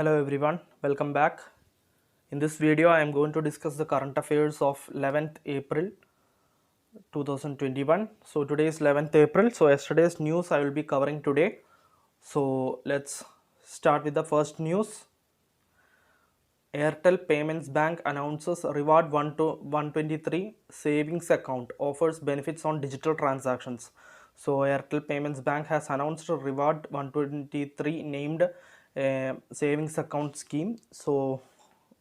Hello everyone, welcome back. In this video I am going to discuss the current affairs of 11th April 2021. So today is 11th April, so yesterday's news I will be covering today. So let's start with the first news. Airtel Payments Bank announces Reward 1 to 123 savings account offers benefits on digital transactions. So Airtel Payments Bank has announced Reward 123 named savings account scheme. So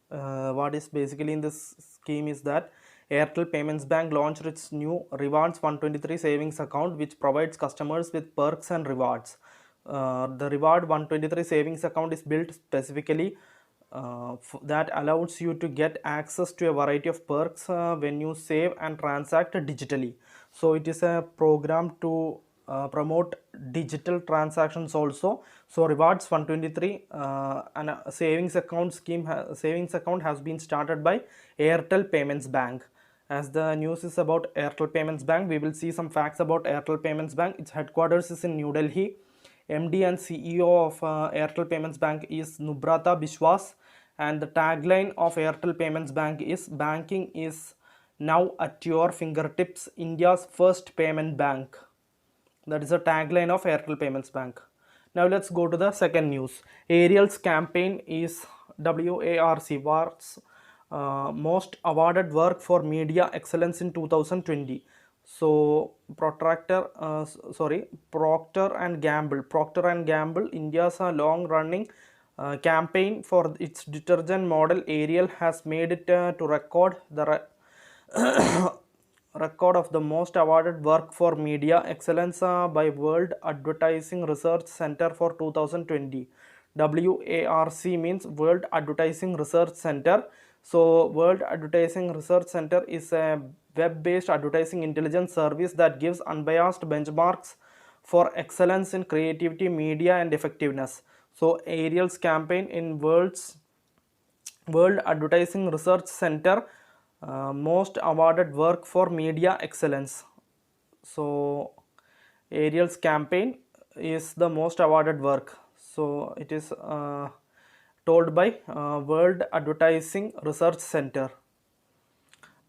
what is basically in this scheme is that Airtel Payments Bank launched its new Rewards 123 savings account, which provides customers with perks and rewards. The Reward 123 savings account is built specifically that allows you to get access to a variety of perks when you save and transact digitally. So it is a program to promote digital transactions also. So Rewards 123 and a savings account scheme savings account has been started by Airtel Payments Bank. As the news is about Airtel Payments Bank, we will see some facts about Airtel Payments Bank. Its headquarters is in New Delhi. MD and CEO of Airtel Payments Bank is Nubrata Biswas, and the tagline of Airtel Payments Bank is "Banking is now at your fingertips, India's first payment bank." That is the tagline of Airtel Payments Bank. Now let's go to the second news. Ariel's campaign is WARC, most awarded work for media excellence in 2020. So Procter and Gamble, India's long-running campaign for its detergent model Ariel has made it to record the record of the most awarded work for media excellence by World Advertising Research Center for 2020. WARC means World Advertising Research Center. So World Advertising Research Center is a web-based advertising intelligence service that gives unbiased benchmarks for excellence in creativity, media and effectiveness. So Ariel's campaign in World Advertising Research Center most awarded work for media excellence. So Ariel's campaign is the most awarded work. So it is told by World Advertising Research Center.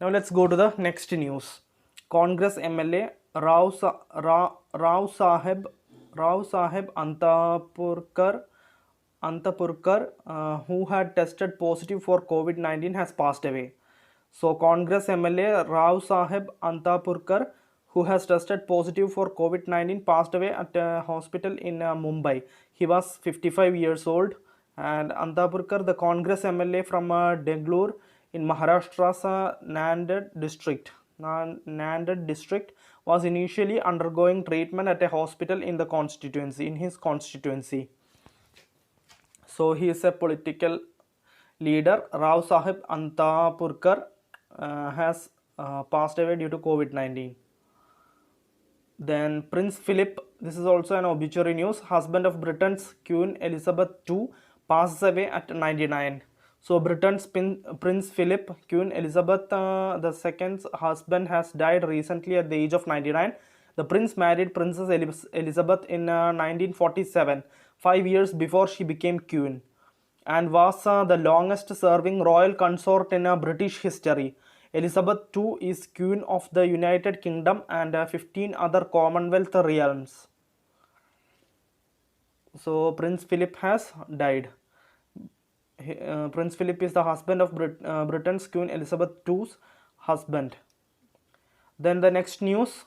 Now let's go to the next news. Congress MLA Rao Saheb Antapurkar, who had tested positive for COVID-19, has passed away. So Congress MLA Rao Saheb Antapurkar, who has tested positive for COVID-19, passed away at a hospital in Mumbai. He was 55 years old. And Antapurkar, the Congress MLA from Denglur in Maharashtra's Nanded district, was initially undergoing treatment at a hospital in his constituency. So he is a political leader. Rao Saheb Antapurkar has passed away due to COVID-19. Then Prince Philip, this is also an obituary news. Husband of Britain's Queen Elizabeth II passes away at 99. So Britain's Prince Philip, Queen Elizabeth II's husband, has died recently at the age of 99. The prince married Princess Elizabeth in 1947, 5 years before she became queen, and was the longest serving royal consort in British history. Elizabeth II is Queen of the United Kingdom and 15 other Commonwealth realms. So Prince Philip has died. Prince Philip is the husband of Britain's Queen Elizabeth II's husband. Then the next news.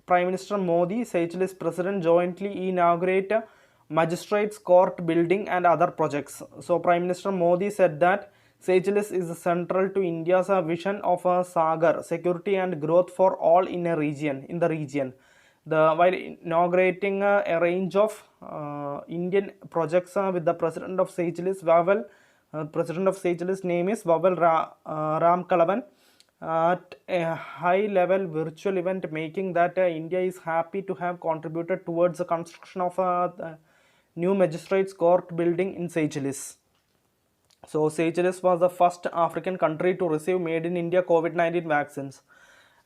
Prime Minister Modi, Seychelles President jointly inaugurate Magistrates Court building and other projects. So Prime Minister Modi said that Seychelles is central to India's vision of a Sagar, security and growth for all in the region. While inaugurating a range of Indian projects with the President of Seychelles, President of Seychelles' name is Vavel Ramkalavan, at a high-level virtual event, making that India is happy to have contributed towards the construction of the new Magistrates Court building in Seychelles. So Seychelles was the first African country to receive made in India COVID-19 vaccines.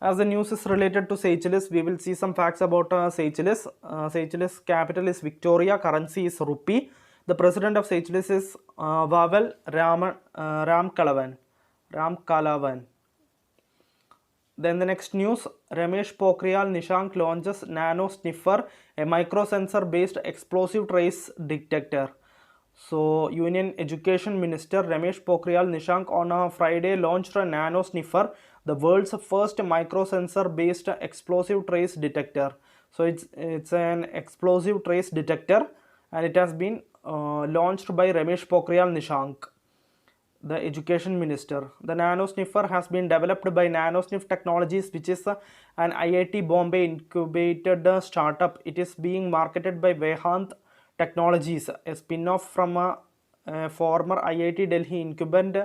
As the news is related to Seychelles, we will see some facts about Seychelles. Seychelles capital is Victoria, currency is rupee. The president of Seychelles is Vavel Ramkalavan. Ramkalavan. Then the next news, Ramesh Pokhriyal Nishank launches Nano Sniffer, a microsensor based explosive trace detector. So, Union Education Minister Ramesh Pokhriyal Nishank on a Friday launched a Nano Sniffer, the world's first microsensor based explosive trace detector. So, it's an explosive trace detector and it has been launched by Ramesh Pokhriyal Nishank, the education minister. The Nano Sniffer has been developed by Nanosniff Technologies, which is an IIT Bombay incubated startup. It is being marketed by Vehant Technologies, a spin-off from a former IIT Delhi incumbent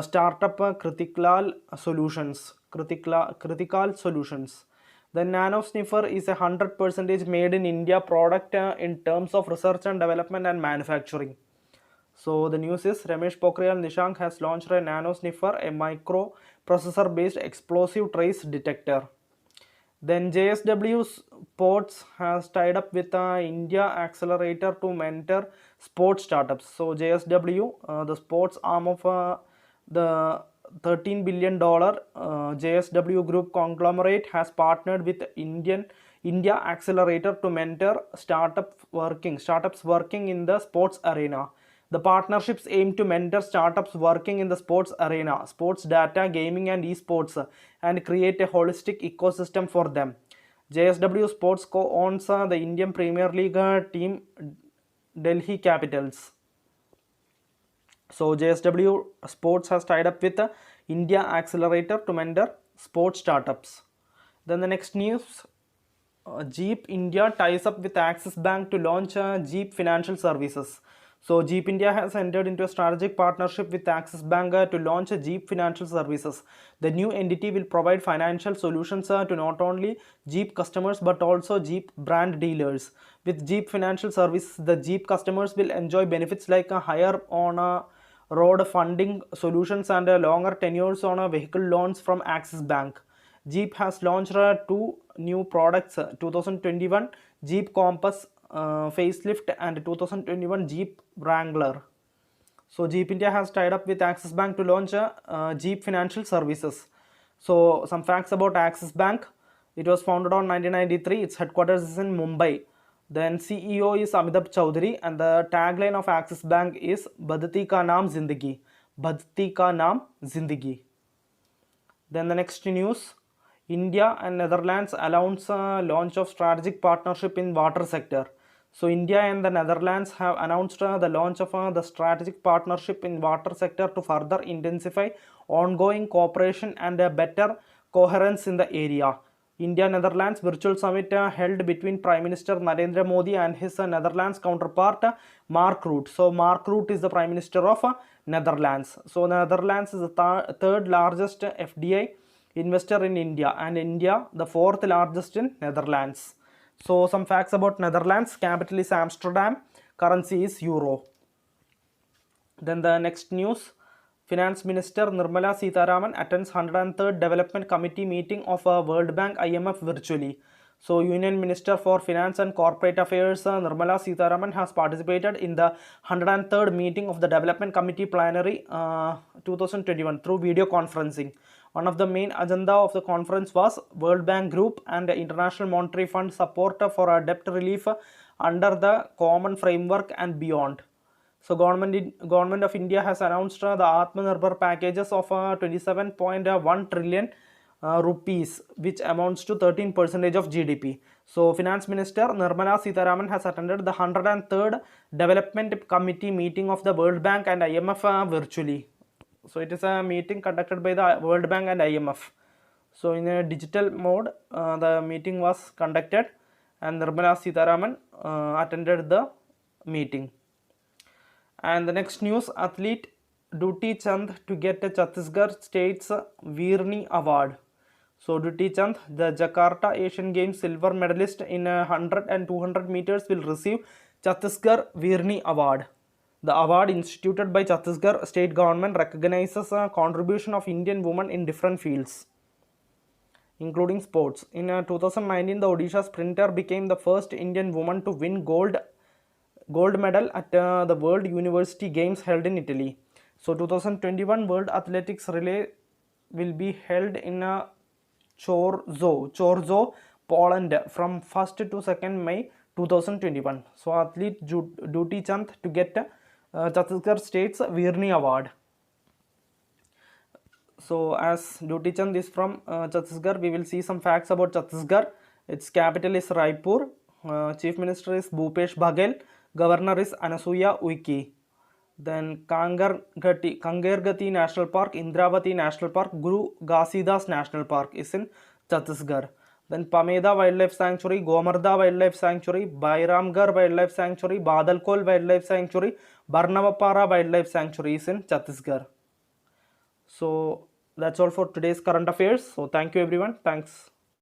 startup Critical Solutions. Critical Solutions. The Nano Sniffer is a 100% made in India product in terms of research and development and manufacturing. So the news is Ramesh Pokhriyal Nishank has launched a Nano Sniffer, a microprocessor based explosive trace detector. Then JSW Sports has tied up with India Accelerator to mentor sports startups. So JSW, the sports arm of the $13 billion JSW Group conglomerate, has partnered with India Accelerator to mentor startups working in the sports arena. The partnerships aim to mentor startups working in the sports arena, sports data, gaming, and esports, and create a holistic ecosystem for them. JSW Sports co-owns the Indian Premier League team Delhi Capitals. So JSW Sports has tied up with India Accelerator to mentor sports startups. Then the next news, Jeep India ties up with Axis Bank to launch Jeep Financial Services. So Jeep India has entered into a strategic partnership with Axis Bank to launch Jeep Financial Services. The new entity will provide financial solutions to not only Jeep customers but also Jeep brand dealers. With Jeep Financial Services, the Jeep customers will enjoy benefits like a higher on road funding solutions and longer tenures on vehicle loans from Axis Bank. Jeep has launched two new products, 2021 Jeep Compass facelift and 2021 Jeep Wrangler. So Jeep India has tied up with Axis Bank to launch Jeep Financial Services. So some facts about Axis Bank. It was founded on 1993. Its headquarters is in Mumbai. Then CEO is Amitabh Chaudhary and the tagline of Axis Bank is Badhati Ka Naam Zindagi. Badhati Ka Naam Zindagi. Then the next news, India and Netherlands announce launch of strategic partnership in water sector. So India and the Netherlands have announced the launch of the strategic partnership in water sector to further intensify ongoing cooperation and better coherence in the area. India-Netherlands virtual summit held between Prime Minister Narendra Modi and his Netherlands counterpart Mark Rutte. So Mark Rutte is the Prime Minister of Netherlands. So Netherlands is the third largest FDI investor in India and India the fourth largest in Netherlands. So some facts about Netherlands: capital is Amsterdam, currency is euro. Then the next news, Finance Minister Nirmala Sitharaman attends 103rd Development Committee meeting of World Bank IMF virtually. So Union Minister for Finance and Corporate Affairs Nirmala Sitharaman has participated in the 103rd meeting of the Development Committee plenary 2021 through video conferencing. One of the main agenda of the conference was World Bank Group and International Monetary Fund support for debt relief under the Common Framework and beyond. So Government of India has announced the Atmanirbhar packages of 27.1 trillion rupees, which amounts to 13% of GDP. So Finance Minister Nirmala Sitharaman has attended the 103rd Development Committee meeting of the World Bank and IMF virtually. So it is a meeting conducted by the World Bank and IMF. So in a digital mode, the meeting was conducted and Nirmala Sitharaman attended the meeting. And the next news, athlete Duty Chand to get a Chhattisgarh State's Veerni Award. So Duty Chand, the Jakarta Asian Games silver medalist in 100 and 200 meters, will receive Chhattisgarh Veerni Award. The award, instituted by Chhattisgarh state government, recognizes a contribution of Indian women in different fields, including sports. In 2019, the Odisha sprinter became the first Indian woman to win gold medal at the World University Games held in Italy. So 2021 World Athletics Relay will be held in Chorzo, Poland from 1st to 2nd May 2021. So athlete Duty Chand to get Chhattisgarh State's Virni Award. So as Duty Chand is from Chhattisgarh, we will see some facts about Chhattisgarh. Its capital is Raipur. Chief Minister is Bhupesh Baghel. Governor is Anasuya Uike. Then Kangargati National Park, Indravati National Park, Guru Ghasidas National Park is in Chhattisgarh. Then Pameda Wildlife Sanctuary, Gomarda Wildlife Sanctuary, Bairamgarh Wildlife Sanctuary, Badalkol Wildlife Sanctuary, Barnavapara Wildlife Sanctuary is in Chhattisgarh. So that's all for today's current affairs. So thank you everyone. Thanks.